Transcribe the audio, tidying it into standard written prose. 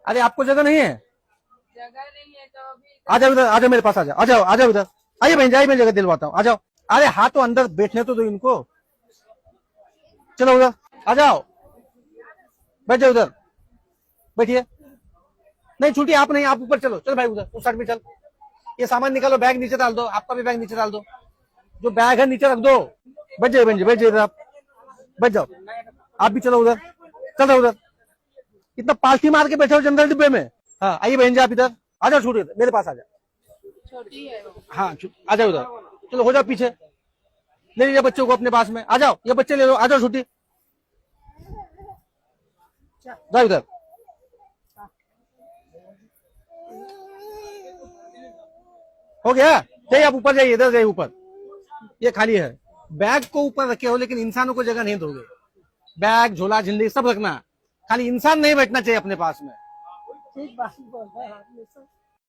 अरे आपको जगह नहीं है? जगह नहीं है तो अभी आ जाओ इधर, आ जाओ मेरे पास, आ जाओ, आ जाओ, आ जाओ इधर। आइए बहन जी, आइए, मैं जगह दिलवाता हूँ, आ जाओ। अरे हाँ तो अंदर बैठने तो दो इनको। चलो उधर आ जाओ, बैठ जाओ उधर, बैठिए। नहीं छुट्टी आप नहीं, आप ऊपर चलो, चल भाई उधर उस साइड में चल। ये सामान निकालो, बैग नीचे डाल दो, आपका भी बैग नीचे डाल दो, जो बैग है नीचे रख दो। बैठ जाइए बहन जी, बैठ जाइए आप, बैठ जाओ। आप भी चलो उधर, चल रहे उधर, इतना पालथी मार के बैठे हो जनरल डिब्बे में। हाँ आइए बहन जी, आप इधर आ जाओ, छूटिए मेरे पास आ जाओ। छोटी है वो। हाँ आ जाओ उधर, चलो हो जाओ पीछे, ले लीजिए बच्चों को अपने पास में, आ जाओ, ये बच्चे ले लो, आ जाओ छुट्टी, जाओ उधर। हो गया, जाइए आप ऊपर जाइए, इधर जाइए ऊपर, ये खाली है। बैग को ऊपर रखे हो लेकिन इंसानों को जगह नहीं दोगे। बैग झोला झिल्ली सब रखना, खाली इंसान नहीं बैठना चाहिए अपने पास में। ठीक बात बोल रहे हैं आप ये सब।